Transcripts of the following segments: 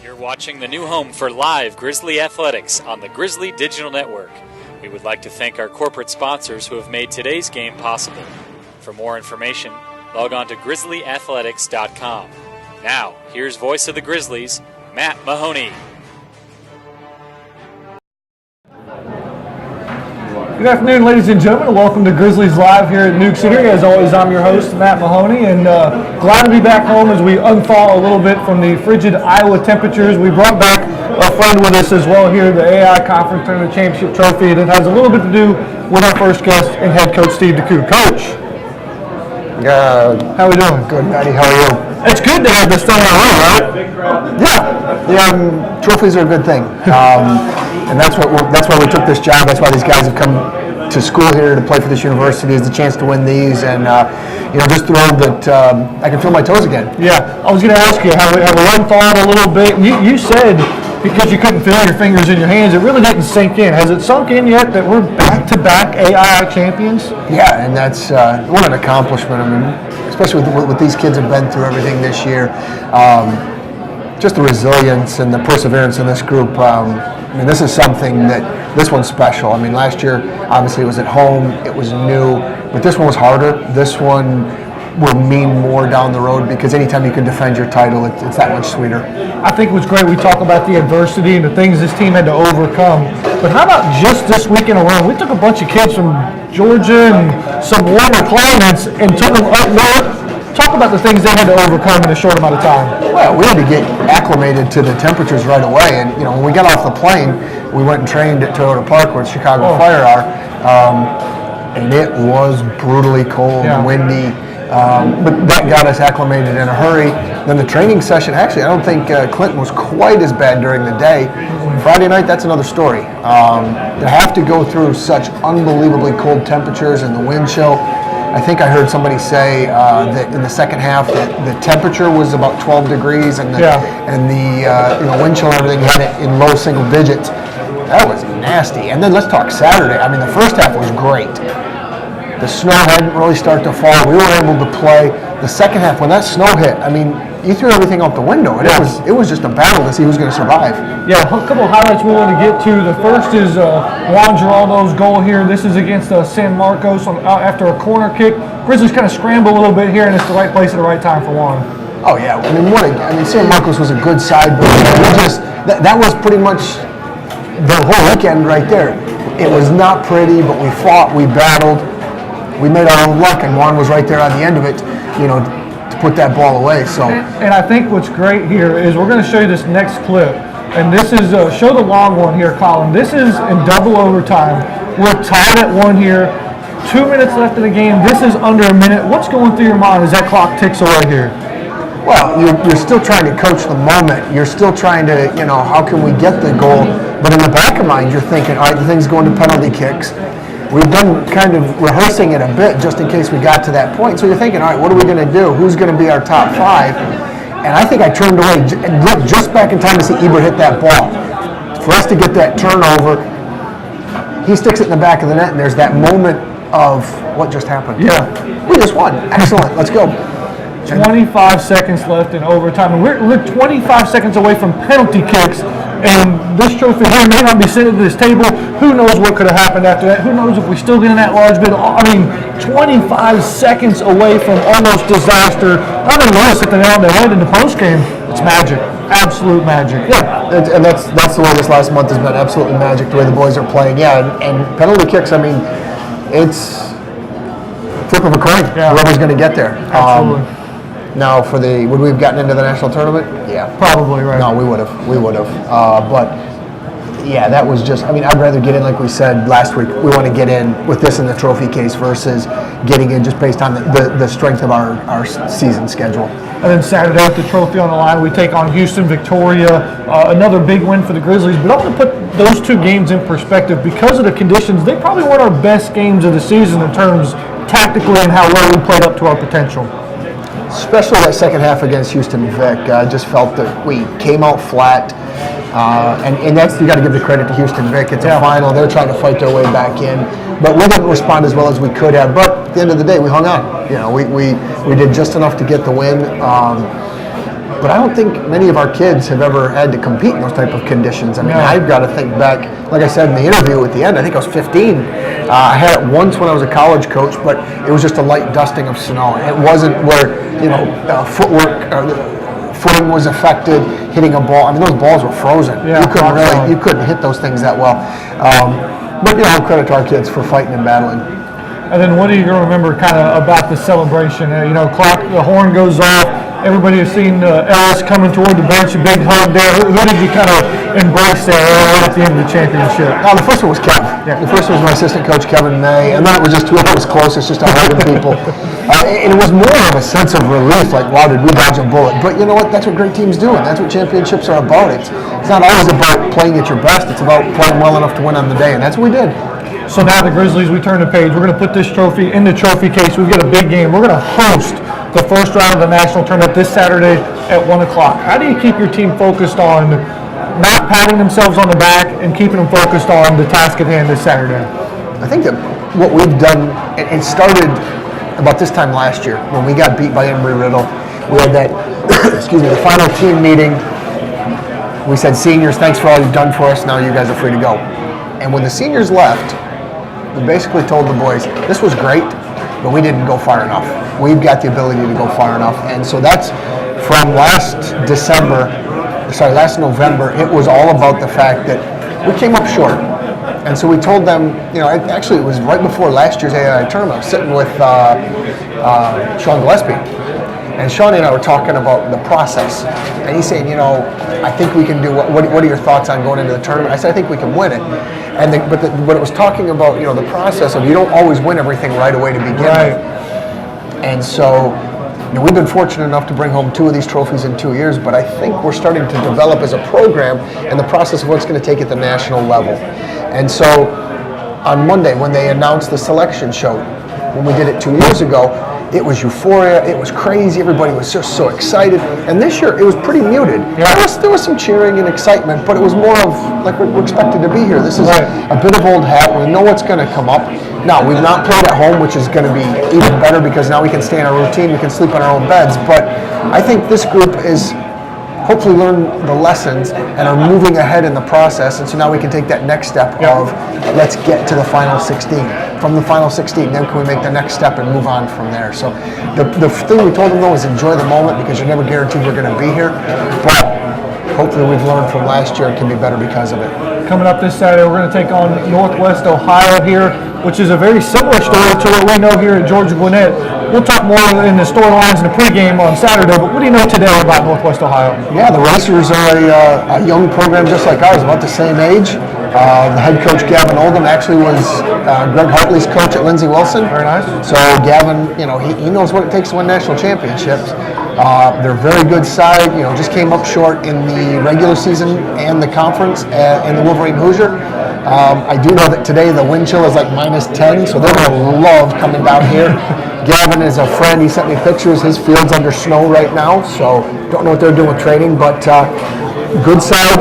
You're watching the new home for live Grizzly athletics on the Grizzly Digital Network. We would like to thank our corporate sponsors who have made today's game possible. For more information, log on to grizzlyathletics.com. Now, here's voice of the Grizzlies, Matt Mahoney. Good afternoon, ladies and gentlemen. Welcome to Grizzlies Live here at Newk Eatery. As always, I'm your host, Matt Mahoney, and glad to be back home as we unthaw a little bit from the frigid Iowa temperatures. We brought back a friend with us as well here, the A.I.I Conference Tournament Championship Trophy, and it has a little bit to do with our first guest and head coach, Steve DeCou. Coach, how are we doing? Good, Matty. How are you? It's good to have this thing on, right? Yeah. Trophies are a good thing, and that's why we took this job. That's why these guys have come to school here to play for this university, is the chance to win these, and just thrilled that I can feel my toes again. Yeah, I was going to ask you, have we unthawed a little bit? You said because you couldn't feel your fingers in your hands, it really didn't sink in. Has it sunk in yet that we're back-to-back A.I.I champions? Yeah, and that's what an accomplishment. I mean, especially with what these kids have been through everything this year. Just the resilience and the perseverance in this group. I mean, this is something this one's special. I mean, last year, obviously, it was at home. It was new. But this one was harder. This one will mean more down the road because anytime you can defend your title, it's that much sweeter. I think it was great. We talk about the adversity and the things this team had to overcome. But how about just this weekend alone? We took a bunch of kids from Georgia and some warmer climates and took them up north. Talk about the things they had to overcome in a short amount of time. Well, we had to get acclimated to the temperatures right away. And, when we got off the plane, we went and trained at Toyota Park where the Chicago Fire are. And it was brutally cold and windy. But that got us acclimated in a hurry. Then the training session, actually, I don't think Clinton was quite as bad during the day. Friday night, that's another story. To have to go through such unbelievably cold temperatures and the wind chill. I think I heard somebody say that in the second half that the temperature was about 12 degrees and the wind chill and everything had it in low single digits. That was nasty. And then let's talk Saturday. I mean, the first half was great. The snow hadn't really started to fall. We were able to play. The second half, when that snow hit, I mean, you threw everything out the window, and it was just a battle to see who's going to survive. Yeah, a couple of highlights we want to get to. The first is Juan Giraldo's goal here. This is against San Marcos after a corner kick. Grizzlies kind of scramble a little bit here, and it's the right place at the right time for Juan. Oh yeah, I mean, San Marcos was a good side, but that was pretty much the whole weekend right there. It was not pretty, but we fought, we battled. We made our own luck, and Juan was right there on the end of it, to put that ball away. So, and I think what's great here is we're going to show you this next clip, and this is show the long one here, Colin. This is in double overtime. We're tied at 1 here. 2 minutes left in the game. This is under a minute. What's going through your mind as that clock ticks away here? Well, you're still trying to coach the moment. You're still trying to, how can we get the goal? But in the back of mind, you're thinking, all right, the thing's going to penalty kicks. We've done kind of rehearsing it a bit just in case we got to that point. So you're thinking, all right, what are we going to do? Who's going to be our top 5? And I think I turned away and looked just back in time to see Eber hit that ball. For us to get that turnover, he sticks it in the back of the net, and there's that moment of what just happened. Yeah. We just won. Excellent. Let's go. 25 seconds left in overtime. And we're 25 seconds away from penalty kicks. And this trophy here may not be sitting at this table. Who knows what could have happened after that? Who knows if we still get in that large bid? I mean, 25 seconds away from almost disaster. I didn't notice it down the head in the post game. It's magic. Absolute magic. Yeah, and that's the way this last month has been. Absolutely magic, the way the boys are playing. Yeah, and penalty kicks, I mean, it's flip of a coin. Yeah. Whoever's going to get there. Absolutely. Now, would we have gotten into the national tournament? Yeah. Probably, right. No, we would have. But, yeah, that was just, I'd rather get in, like we said last week. We want to get in with this in the trophy case versus getting in just based on the strength of our season schedule. And then Saturday with the trophy on the line, we take on Houston, Victoria. Another big win for the Grizzlies. But I'm going to put those 2 games in perspective. Because of the conditions, they probably weren't our best games of the season in terms tactically and how well we played up to our potential. Especially that second half against Houston Vic. I just felt that we came out flat. And that's, you got to give the credit to Houston Vic. It's a final. They're trying to fight their way back in. But we didn't respond as well as we could have. But at the end of the day, we hung on. We did just enough to get the win. But I don't think many of our kids have ever had to compete in those type of conditions. I mean, I've got to think back, like I said in the interview at the end, I think I was 15. I had it once when I was a college coach, but it was just a light dusting of snow. It wasn't where, footing was affected, hitting a ball. I mean, those balls were frozen. Yeah, you couldn't hit those things that well. But credit to our kids for fighting and battling. And then what are you going to remember kind of about the celebration? The horn goes off. Everybody has seen Ellis coming toward the bench, a big hug there. Who did you kind of embrace there at the end of the championship? No, the first one was Kev. Yeah. The first one was my assistant coach, Kevin May, and that was just whoever was closest, just a hugging people. And it was more of a sense of relief, like, wow, did we dodge a bullet? But you know what? That's what great teams do, and that's what championships are about. It's not always about playing at your best. It's about playing well enough to win on the day, and that's what we did. So now the Grizzlies, we turn the page. We're going to put this trophy in the trophy case. We've got a big game. We're going to host the first round of the national tournament this Saturday at 1 o'clock. How do you keep your team focused on not patting themselves on the back and keeping them focused on the task at hand this Saturday? I think that what we've done, it started about this time last year when we got beat by Embry-Riddle. We had that, the final team meeting. We said, seniors, thanks for all you've done for us. Now you guys are free to go. And when the seniors left, we basically told the boys, this was great, but we didn't go far enough. We've got the ability to go far enough. And so that's from last November, it was all about the fact that we came up short. And so we told them, actually it was right before last year's A.I.I tournament. I was sitting with Sean Gillespie. And Sean and I were talking about the process. And he's saying, I think we can do, what are your thoughts on going into the tournament? I said, I think we can win it. But it was talking about, the process of you don't always win everything right away to begin with. And so, we've been fortunate enough to bring home 2 of these trophies in 2 years, but I think we're starting to develop as a program and the process of what's going to take at the national level. And so, on Monday, when they announced the selection show, when we did it 2 years ago, it was euphoria, it was crazy, everybody was just so excited. And this year, it was pretty muted. Yeah. There was some cheering and excitement, but it was more of, like, we're expected to be here. This is a bit of old hat, we know what's going to come up. Now, we've not played at home, which is going to be even better because now we can stay in our routine, we can sleep in our own beds. But I think this group is hopefully learn the lessons and are moving ahead in the process, and so now we can take that next step of let's get to the final 16. From the final 16, then can we make the next step and move on from there? So the thing we told them though is enjoy the moment because you're never guaranteed we're going to be here, but hopefully we've learned from last year and can be better because of it. Coming up this Saturday, we're going to take on Northwest Ohio here, which is a very similar story to what we know here at Georgia Gwinnett. We'll talk more in the storylines in the pregame on Saturday, but what do you know today about Northwest Ohio? Yeah, the Racers are a young program just like ours, about the same age. The head coach, Gavin Oldham, actually was Greg Hartley's coach at Lindsey Wilson. Very nice. So Gavin, he knows what it takes to win national championships. They're a very good side, just came up short in the regular season and the conference in the Wolverine Hoosier. I do know that today the wind chill is like -10, so they're going to love coming down here. Gavin is a friend. He sent me pictures. His field's under snow right now, so don't know what they're doing with training, but good side,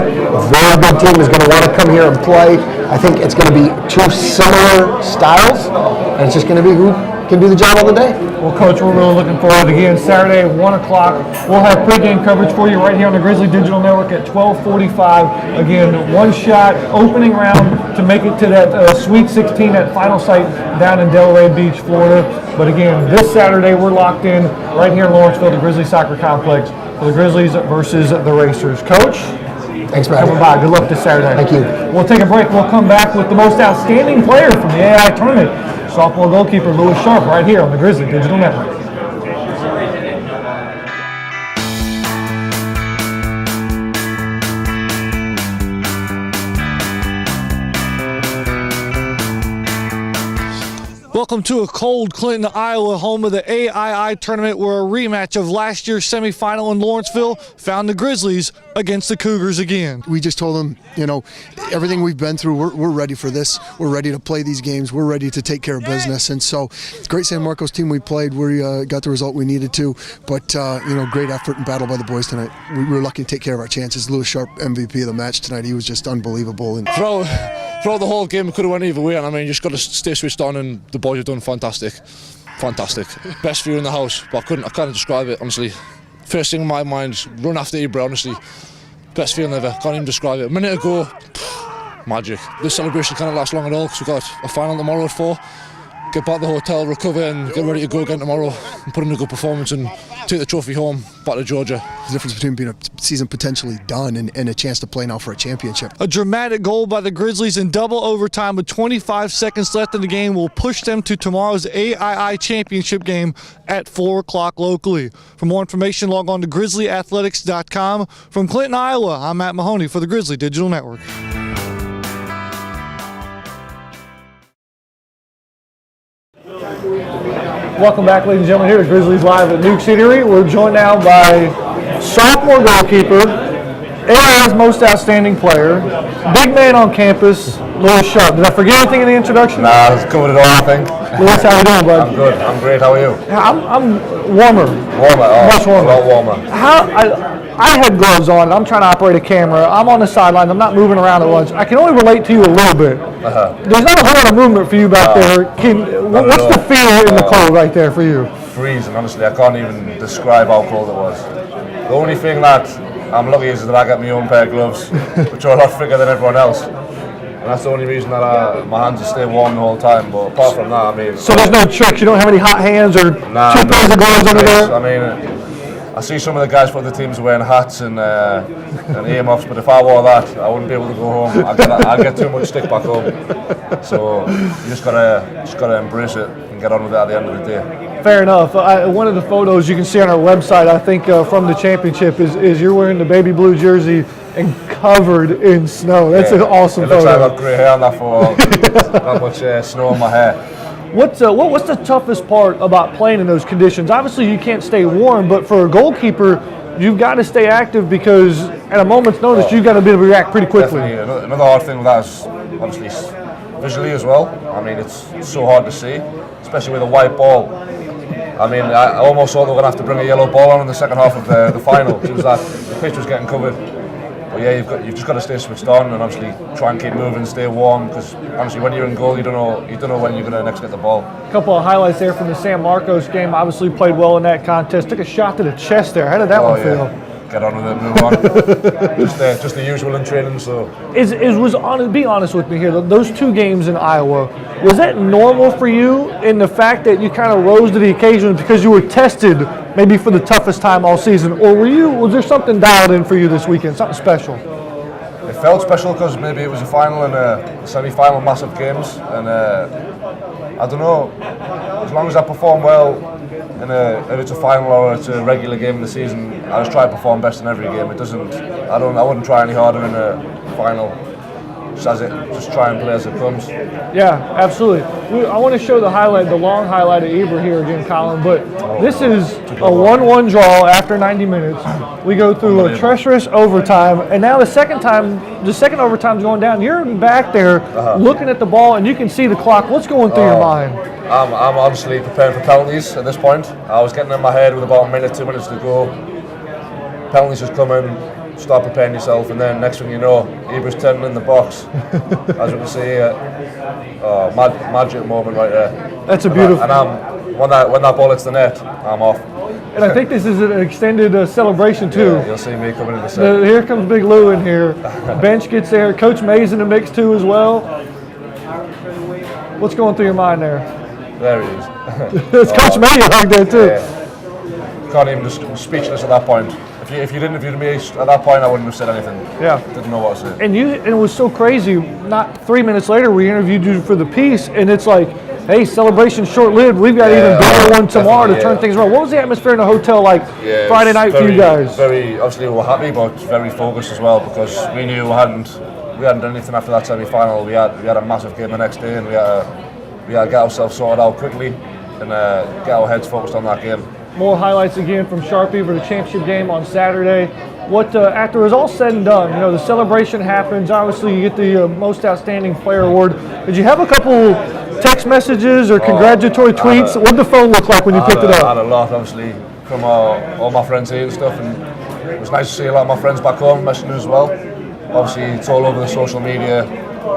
very good team is going to want to come here and play. I think it's going to be 2 similar styles, and it's just going to be who can do the job on the day. Well, Coach, we're really looking forward again Saturday at 1 o'clock. We'll have pregame coverage for you right here on the Grizzly Digital Network at 12:45. Again, one shot, opening round to make it to that Sweet 16, that final site down in Delray Beach, Florida. But again, this Saturday we're locked in right here in Lawrenceville, the Grizzly Soccer Complex, for the Grizzlies versus the Racers. Coach? Thanks, man. Coming by. Good luck this Saturday. Thank you. We'll take a break. We'll come back with the most outstanding player from the A.I.I tournament, sophomore goalkeeper Lewis Sharpe, right here on the Grizzly Digital Network. Welcome to a cold Clinton, Iowa, home of the A.I.I tournament, where a rematch of last year's semifinal in Lawrenceville found the Grizzlies against the Cougars again. We just told them, everything we've been through, we're ready for this. We're ready to play these games. We're ready to take care of business. And so, it's a great San Marcos team we played. We got the result we needed to. But, great effort and battle by the boys tonight. We were lucky to take care of our chances. Lewis Sharpe, MVP of the match tonight. He was just unbelievable. And throughout the whole game, it could have went either way. And you just got to stay switched on, and the boys have done fantastic. Best view in the house, but I can't describe it, honestly. first thing in my mind, run after Eatery, honestly. Best feeling ever, can't even describe it. A minute ago, magic. This celebration can't last long at all because we've got a final tomorrow at 4. Get back to the hotel, recover and get ready to go again tomorrow and put in a good performance and take the trophy home back to Georgia. The difference between being a season potentially done and a chance to play now for a championship. A dramatic goal by the Grizzlies in double overtime with 25 seconds left in the game will push them to tomorrow's A.I.I. championship game at 4 o'clock locally. For more information, log on to GrizzlyAthletics.com. From Clinton, Iowa, I'm Matt Mahoney for the Grizzly Digital Network. Welcome back, ladies and gentlemen, here at Grizzlies Live at Newk's Eatery. We're joined now by sophomore goalkeeper, A.I.I.'s most outstanding player, big man on campus, Lewis Sharpe. Did I forget anything in the introduction? Nah, that's covered it all, I think. Lewis, how you doing, bud? I'm good. I'm great. How are you? I'm warmer. Warmer? Oh, much warmer. A lot warmer. I had gloves on, and I'm trying to operate a camera. I'm on the sidelines. I'm not moving around at lunch. I can only relate to you a little bit. There's not a whole lot of movement for you back there. What's the feel in the cold right there for you? Freezing, honestly. I can't even describe how cold it was. The only thing that I'm lucky is that I get my own pair of gloves, which are a lot thicker than everyone else. And that's the only reason that my hands are stay warm the whole time. But apart from that, I mean... So there's no tricks? You don't have any hot hands or 2 pairs of gloves under there? I mean... I see some of the guys for the teams wearing hats and earmuffs, but if I wore that, I wouldn't be able to go home. I'd get too much stick back home. So you just gotta embrace it and get on with it at the end of the day. Fair enough. One of the photos you can see on our website, I think, from the championship is you're wearing the baby blue jersey and covered in snow. That's an awesome photo. It looks like I've got grey hair on that for not much snow in my hair. What's the toughest part about playing in those conditions? Obviously, you can't stay warm, but for a goalkeeper, you've got to stay active because at a moment's notice, you've got to be able to react pretty quickly. Definitely. Another hard thing with that is obviously visually as well. I mean, it's so hard to see, especially with a white ball. I mean, I almost thought they were going to have to bring a yellow ball on in the second half of the final. It was that the pitch was getting covered. But yeah, you've just got to stay switched on and obviously try and keep moving, stay warm, because honestly when you're in goal you don't know when you're going to next get the ball. A couple of highlights there from the San Marcos game. Obviously played well in that contest. Took a shot to the chest there. How did that one feel? Get on with it, move on. just the usual in training. So be honest with me here. Those 2 games in Iowa, was that normal for you in the fact that you kind of rose to the occasion because you were tested maybe for the toughest time all season, or was there something dialed in for you this weekend, something special? It felt special because maybe it was a final and a semi-final, massive games, and I don't know. As long as I perform well. If it's a final or it's a regular game in the season, I just try to perform best in every game. I wouldn't try any harder in a final. Just try and play as it comes. Yeah, absolutely. I want to show the long highlight of Eatery here again, Colin. But this is a 1-1 draw after 90 minutes. We go through a treacherous overtime, and now the second overtime's going down. You're back there looking at the ball, and you can see the clock. What's going through your mind? I'm honestly preparing for penalties at this point. I was getting in my head with about a minute, 2 minutes to go. Penalties just come in. Start preparing yourself, and then next thing you know, Eatery's turning in the box. As you can see here, magic moment right there. That's a beautiful. And when that ball hits the net, I'm off. And I think this is an extended celebration too. Yeah, you'll see me coming in the set. Here comes Big Lou in here. Bench gets there. Coach May's in the mix too as well. What's going through your mind there? There he is. It's Coach May right there too. Yeah. Can't even just speechless at that point. If you didn't interview me at that point, I wouldn't have said anything. Yeah. Didn't know what to say. And it was so crazy. Not 3 minutes later, we interviewed you for the piece, and it's like, hey, celebration's short-lived. We've got even bigger one tomorrow to turn things around. What was the atmosphere in the hotel like Friday night for you guys? Obviously we were happy, but very focused as well because we knew we hadn't done anything after that semi-final. We had a massive game the next day, and we had to get ourselves sorted out quickly and get our heads focused on that game. More highlights again from Sharpe for the championship game on Saturday. After it was all said and done, the celebration happens. Obviously, you get the most outstanding player award. Did you have a couple text messages or congratulatory tweets? What did the phone look like when you picked it up? I had a lot, obviously, from all my friends here and stuff, and it was nice to see a lot of my friends back home messaging as well. Obviously, it's all over the social media,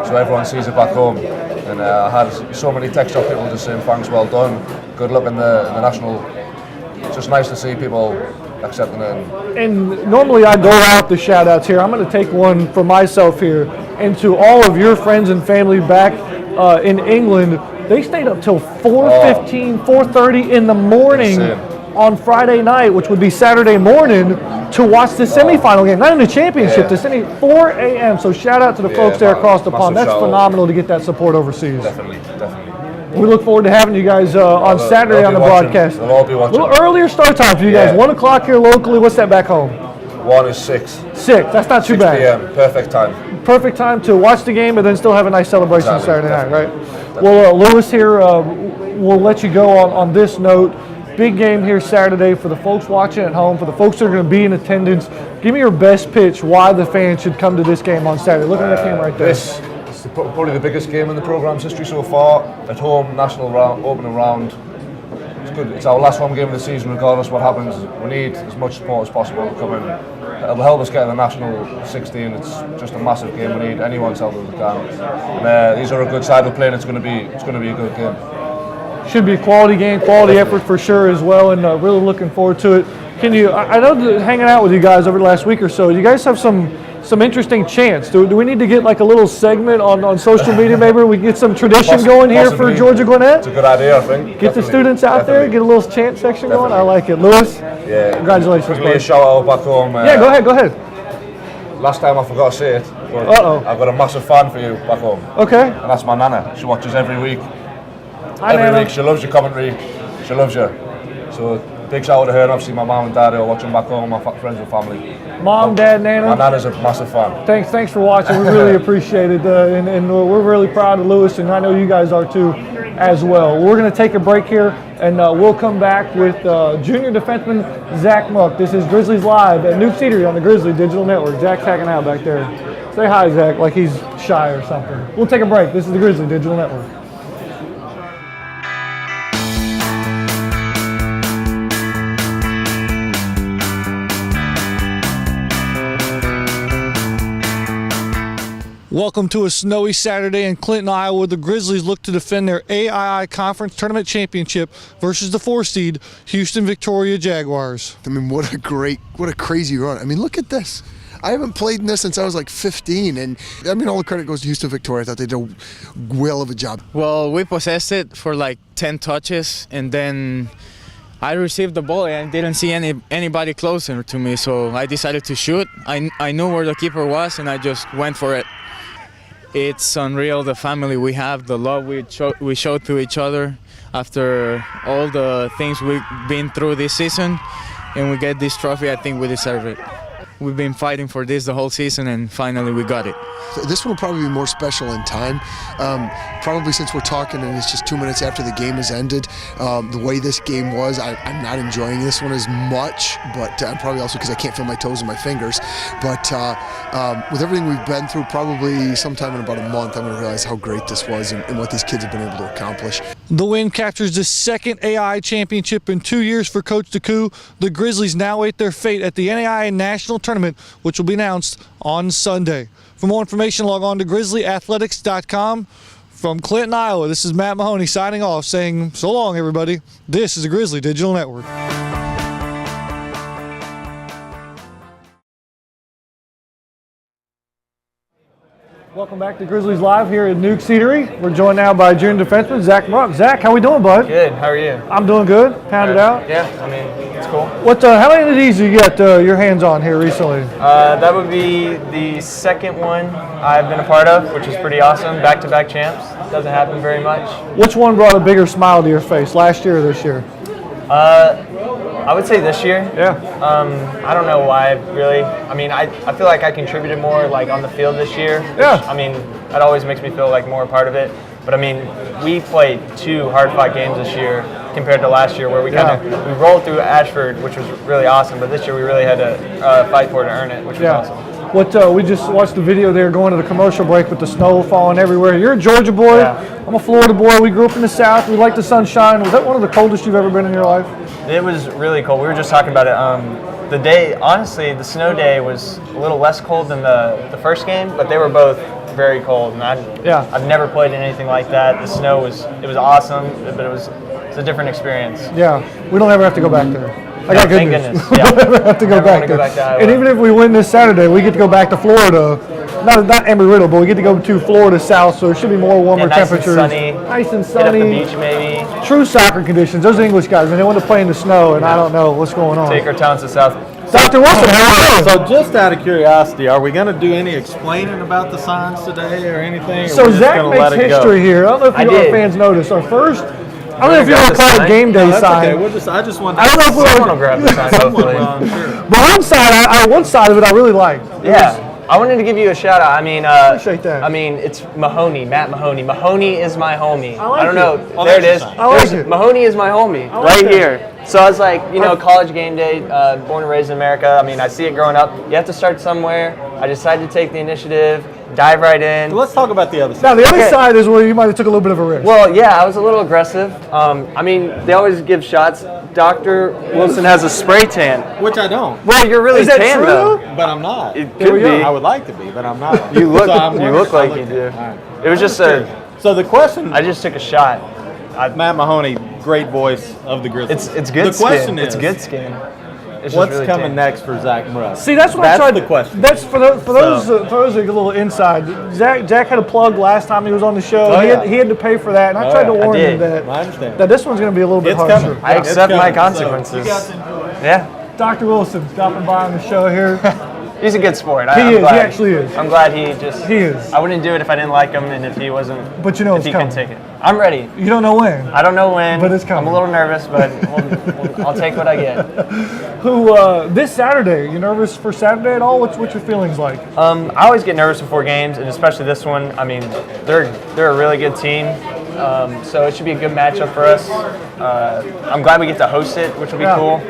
so everyone sees it back home. And I had so many texts off people just saying thanks, well done, good luck in the national. It's just nice to see people accepting it. And normally I dole out the shout outs here. I'm going to take one for myself here. And to all of your friends and family back in England, they stayed up till 4:15, 4:30 in the morning on Friday night, which would be Saturday morning, to watch the semifinal game. Not in the championship, the 4 a.m. So shout out to the folks there across the pond. That's phenomenal to get that support overseas. Definitely. We look forward to having you guys on Saturday on the broadcast. They'll all be watching. A little earlier start time for you guys. 1 o'clock here locally. What's that back home? 1 is 6. 6. That's not too 6 bad. p.m. Perfect time. Perfect time to watch the game and then still have a nice celebration Exactly, Saturday night, right? Well, Lewis here, we'll let you go on this note. Big game here Saturday for the folks watching at home, for the folks that are going to be in attendance. Give me your best pitch why the fans should come to this game on Saturday. Look at that game right there. This is probably the biggest game in the programme's history so far. At home, national round, opening round. It's good. It's our last home game of the season, regardless of what happens. We need as much support as possible to come in. It'll help us get in the national 16. It's just a massive game. We need anyone's help if we can. And, these are a good side we're playing. It's going to be a good game. Should be a quality game, quality effort for sure as well, and really looking forward to it. Can you? I know that hanging out with you guys over the last week or so, you guys have some interesting chants. Do we need to get like a little segment on social media? Maybe we can get some tradition going here for Georgia Gwinnett. It's a good idea, I think. Get the students out there, get a little chant section going. I like it, Lewis. Yeah. Congratulations, Quickly a shout out back home. Yeah, go ahead. Last time I forgot to say it, but I've got a massive fan for you back home. Okay. And that's my Nana. She watches every week. Hi, every Nana. week. She loves your commentary. She loves you. So big shout out to her, and obviously my mum and dad who are watching back home, my friends and family. Mom, Dad, Nana. My Nana's a massive fan. Thanks for watching. We really appreciate it, and we're really proud of Lewis, and I know you guys are too, as well. We're going to take a break here, and we'll come back with junior defenseman Zach Mruk. This is Grizzlies Live at Newk Eatery on the Grizzly Digital Network. Zach's hanging out back there. Say hi, Zach, like he's shy or something. We'll take a break. This is the Grizzly Digital Network. Welcome to a snowy Saturday in Clinton, Iowa, where the Grizzlies look to defend their A.I.I. Conference Tournament Championship versus the 4-seed Houston Victoria Jaguars. I mean, what a crazy run. I mean, look at this. I haven't played in this since I was like 15, and I mean, all the credit goes to Houston Victoria. I thought they did a whale of a job. Well, we possessed it for like 10 touches, and then I received the ball and I didn't see anybody closer to me, so I decided to shoot. I knew where the keeper was, and I just went for it. It's unreal, the family we have, the love we showed to each other after all the things we've been through this season, and we get this trophy. I think we deserve it. We've been fighting for this the whole season, and finally we got it. This one will probably be more special in time, probably since we're talking and it's just 2 minutes after the game has ended. The way this game was, I'm not enjoying this one as much, but probably also because I can't feel my toes and my fingers. But with everything we've been through, probably sometime in about a month, I'm going to realize how great this was and what these kids have been able to accomplish. The win captures the second A.I.I. championship in 2 years for Coach DeCou. The Grizzlies now await their fate at the NAIA National Tournament, which will be announced on Sunday. For more information, log on to grizzlyathletics.com. From Clinton, Iowa, this is Matt Mahoney signing off, saying so long, everybody. This is the Grizzly Digital Network. Welcome back to Grizzlies Live here at Newk Eatery. We're joined now by junior defenseman Zach Mruk. Zach, how we doing, bud? Good. How are you? I'm doing good. Pounded out. Yeah, I mean, it's cool. How many of these you get your hands on here recently? That would be the second one I've been a part of, which is pretty awesome. Back-to-back champs. Doesn't happen very much. Which one brought a bigger smile to your face, last year or this year? I would say this year. Yeah. I don't know why, really. I mean, I feel like I contributed more like on the field this year. Yeah. I mean, that always makes me feel like more a part of it. But I mean, we played 2 hard-fought games this year compared to last year, where we we rolled through Ashford, which was really awesome. But this year we really had to fight for it to earn it, which was awesome. We just watched the video there going to the commercial break with the snow falling everywhere. You're a Georgia boy. Yeah. I'm a Florida boy. We grew up in the South. We like the sunshine. Was that one of the coldest you've ever been in your life? It was really cold. We were just talking about it. The day, honestly, the snow day was a little less cold than the first game, but they were both very cold. And I've never played in anything like that. The snow was awesome, but it was a different experience. Yeah, we don't ever have to go back there. I got good thank news. goodness. Yeah. We have to go Never back wanna go there. back to Iowa. And even if we win this Saturday, we get to go back to Florida. Not Embry-Riddle, but we get to go to Florida South, so it should be more warmer nice temperatures. And sunny. Nice and Get up sunny. the beach maybe. True soccer conditions. Those English guys, man, they want to play in the snow, and I don't know what's going on. Take our talents to South. Dr. Wilson, how are you? So just out of curiosity, are we going to do any explaining about the signs today or anything? So Zach makes history here. I don't know if our fans noticed. Our first, I don't know if you want to call it game day That's sign. okay. I just want. I don't know if Someone will grab the sign, hopefully. But one side of it I really like. Yeah. I wanted to give you a shout out. I mean, Appreciate that. I mean, it's Mahoney, Matt Mahoney. Mahoney is my homie. I like I don't know. Oh, there it that's is. a sign. I like There's- it. Mahoney is my homie like right that. here. So I was like, college game day, born and raised in America. I mean, I see it growing up. You have to start somewhere. I decided to take the initiative, dive right in. Let's talk about the other side. Now the other Okay. side is where you might have took a little bit of a risk. Well, yeah, I was a little aggressive. I mean, they always give shots. Dr. Wilson has a spray tan. Which I don't, Well, you're really Is that tan true? though. but I'm not. It could be. I would like to be, but I'm not. You look, So I'm you working. look like I you do. All right. It was just a. So the question, I just took a shot. Matt Mahoney, great voice of the Grizzlies. It's good The skin. question is, It's good skin. It's just what's really coming tan. next for Zach Mruk? See, that's what That's I tried. the question. That's for those a little inside. Zach had a plug last time he was on the show. Oh, he, yeah. he had to pay for that, and I Oh, tried to yeah. warn I him did. I understand. that this one's going to be a little bit It's harsher. coming. I It's accept my coming. consequences. Yeah, Dr. Wilson stopping by on the show here. he's a good sport. He I'm is. glad. He actually is. I'm glad he just. He is. I wouldn't do it if I didn't like him and if he wasn't. But you know if it's he coming. couldn't take it. I'm ready. You don't know when. I don't know when. But it's coming. I'm a little nervous, but I'll take what I get. This Saturday, you nervous for Saturday at all? What's your feelings like? I always get nervous before games, and especially this one. I mean, they're a really good team, so it should be a good matchup for us. I'm glad we get to host it, which will be cool.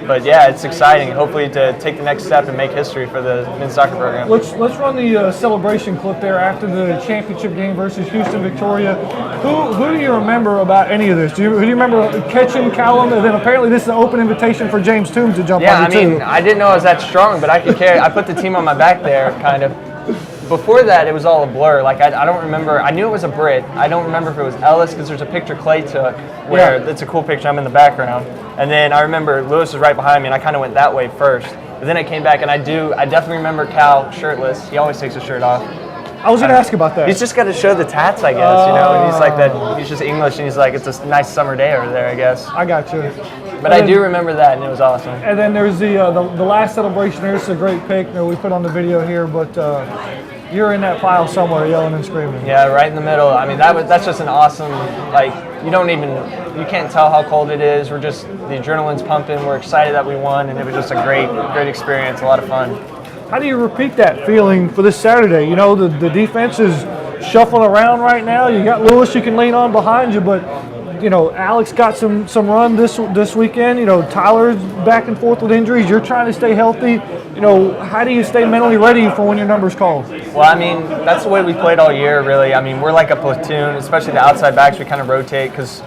But yeah, it's exciting. Hopefully, to take the next step and make history for the men's soccer program. Let's run the celebration clip there after the championship game versus Houston Victoria. Who do you remember about any of this? Who do you remember catching Callum? And then apparently this is an open invitation for James Toombs to jump Yeah, on I mean, I didn't know I was that strong, but I could carry. I put the team on my back there, kind of. Before that, it was all a blur. Like, I don't remember. I knew it was a Brit. I don't remember if it was Ellis, because there's a picture Clay took where it's a cool picture. I'm in the background. And then I remember Lewis was right behind me, and I kind of went that way first. But then I came back, and I definitely remember Cal shirtless. He always takes his shirt off. I was going to ask about that. He's just got to show the tats, I guess, and he's like that. He's just English, and he's like, it's a nice summer day over there, I guess. I got you. But I do remember that, and it was awesome. And then there's the last celebration. There's a great pic that we put on the video here, but you're in that pile somewhere yelling and screaming. Yeah, right in the middle. I mean, that's just an awesome, like, you can't tell how cold it is. We're just, the adrenaline's pumping. We're excited that we won, and it was just a great experience, a lot of fun. How do you repeat that feeling for this Saturday? You know, the defense is shuffling around right now. You got Lewis you can lean on behind you, but Alex got some run this weekend. Tyler's back and forth with injuries. You're trying to stay healthy. How do you stay mentally ready for when your number's called? Well, I mean, that's the way we played all year, really. I mean, we're like a platoon, especially the outside backs. We kind of rotate because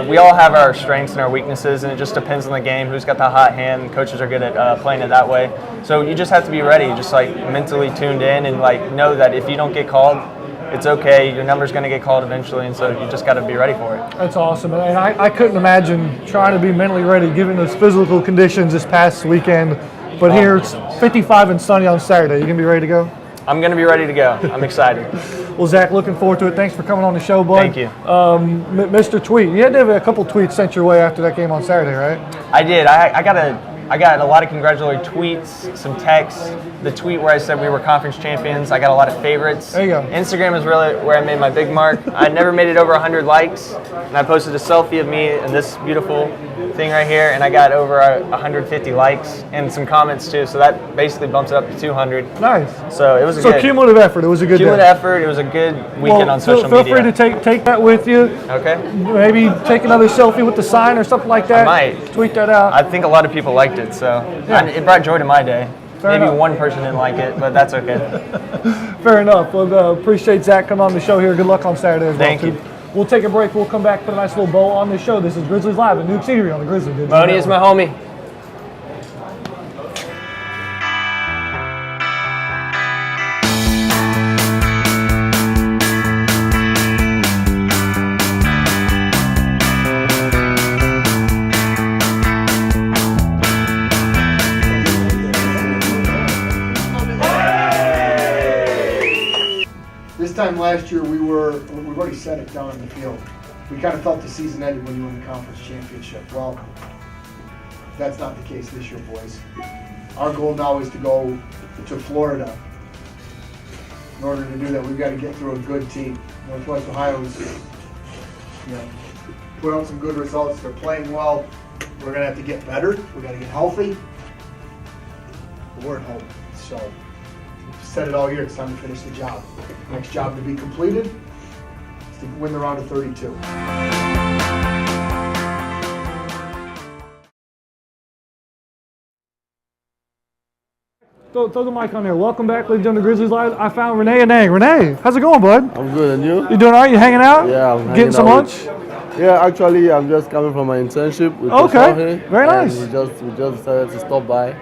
we all have our strengths and our weaknesses, and it just depends on the game, who's got the hot hand. Coaches are good at playing it that way. So you just have to be ready, just like mentally tuned in, and like know that if you don't get called, it's okay. Your number's going to get called eventually, and so you just got to be ready for it. That's awesome, and I couldn't imagine trying to be mentally ready given those physical conditions this past weekend. But here it's 55 and sunny on Saturday. You gonna be ready to go? I'm going to be ready to go. I'm excited. Well, Zach, looking forward to it. Thanks for coming on the show, bud. Thank you. Mr. Tweet, you had to have a couple tweets sent your way after that game on Saturday, right? I did. I got a lot of congratulatory tweets, some texts. The tweet where I said we were conference champions, I got a lot of favorites. There you go. Instagram is really where I made my big mark. I never made it over 100 likes, and I posted a selfie of me and this beautiful thing right here, and I got over 150 likes and some comments too. So that basically bumps it up to 200. Nice. So it was a So good cumulative effort. It was a good cumulative day. effort. It was a good weekend on social feel media. free to take that with you. Okay. Maybe take another selfie with the sign or something like that. I might. Tweet that out. I think a lot of people liked it, so Yeah. it brought joy to my day. Fair Maybe enough. one person didn't like it, but that's okay. Fair enough. Well, appreciate Zach coming on the show here. Good luck on Saturday as well. Thank you. Too. We'll take a break. We'll come back, put a nice little bow on the show. This is Grizzlies Live at Newk Eatery on the Grizzly Digital Moni is Network. my homie. time last year we've already set it down in the field. We kind of felt the season ended when you won the conference championship. Well, that's not the case this year, boys. Our goal now is to go to Florida. In order to do that, we've got to get through a good team. Northwest Ohio's, put out some good results. They're playing well. We're going to have to get better. We've got to get healthy. But we're at home. So, we've said it all year. It's time to finish the job. Next job to be completed is to win the round of 32. Throw the mic on there. Welcome back, ladies and gentlemen, to Grizzlies Live. I found Renee and Nang. Renee, how's it going, bud? I'm good, and you? You doing all right? You hanging out? Yeah, I'm getting some lunch? Yeah, actually, I'm just coming from my internship with Okay, very nice. We just decided to stop by.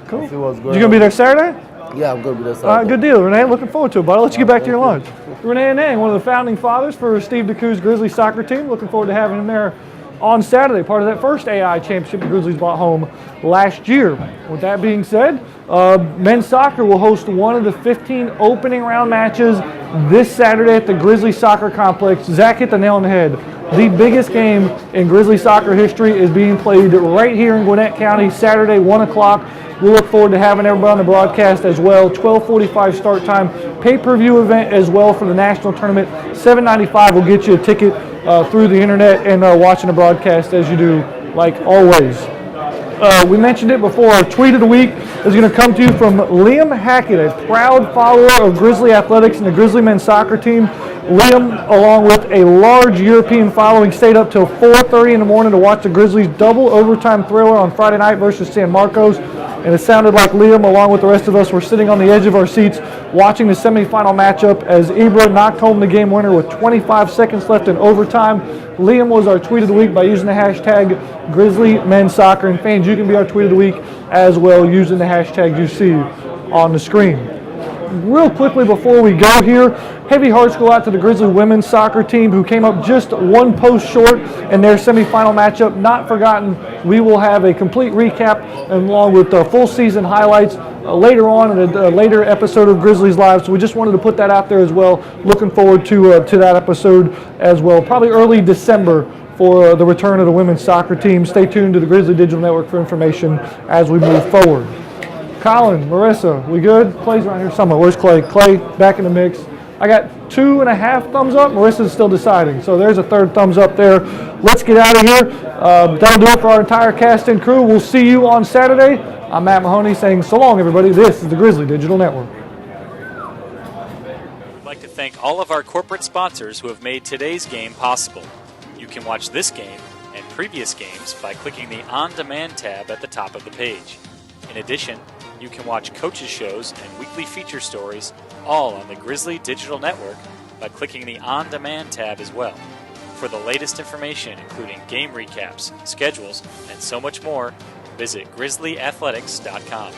Cool. See what's going You gonna be on. there Saturday? Yeah, I'm gonna be there Saturday. All right, good deal, Renee. Looking forward to it, bud. I'll let you get back to your lunch. Renee and Nang, one of the founding fathers for Steve DeCou's Grizzlies soccer team. Looking forward to having him there on Saturday, part of that first A.I.I. championship the Grizzlies brought home last year. With that being said, men's soccer will host one of the 15 opening round matches this Saturday at the Grizzlies soccer complex. Zach hit the nail on the head. The biggest game in Grizzlies soccer history is being played right here in Gwinnett County, Saturday, 1 o'clock. We'll look forward to having everybody on the broadcast as well. 12:45 start time. Pay-per-view event as well for the national tournament. $7.95 will get you a ticket through the internet and watching the broadcast as you do, like always. We mentioned it before. Our tweet of the week is going to come to you from Liam Hackett, a proud follower of Grizzly athletics and the Grizzly men's soccer team. Liam, along with a large European following, stayed up till 4:30 in the morning to watch the Grizzlies double overtime thriller on Friday night versus San Marcos. And it sounded like Liam, along with the rest of us, were sitting on the edge of our seats watching the semifinal matchup as Eatery knocked home the game winner with 25 seconds left in overtime. Liam was our tweet of the week by using the hashtag Grizzly Men's Soccer. And fans, you can be our tweet of the week as well using the hashtag you see on the screen. Real quickly before we go here, heavy hearts go out to the Grizzly women's soccer team who came up just one post short in their semifinal matchup. Not forgotten, we will have a complete recap along with full season highlights later on in a later episode of Grizzlies Live. So we just wanted to put that out there as well. Looking forward to that episode as well. Probably early December for the return of the women's soccer team. Stay tuned to the Grizzly Digital Network for information as we move forward. Colin, Marissa, we good? Clay's around here somewhere. Where's Clay? Clay, back in the mix. I got 2.5 thumbs up. Marissa's still deciding. So there's a third thumbs up there. Let's get out of here. That'll do it for our entire cast and crew. We'll see you on Saturday. I'm Matt Mahoney saying so long, everybody. This is the Grizzly Digital Network. We'd like to thank all of our corporate sponsors who have made today's game possible. You can watch this game and previous games by clicking the On Demand tab at the top of the page. In addition, you can watch coaches' shows and weekly feature stories all on the Grizzly Digital Network by clicking the On Demand tab as well. For the latest information, including game recaps, schedules, and so much more, visit grizzlyathletics.com.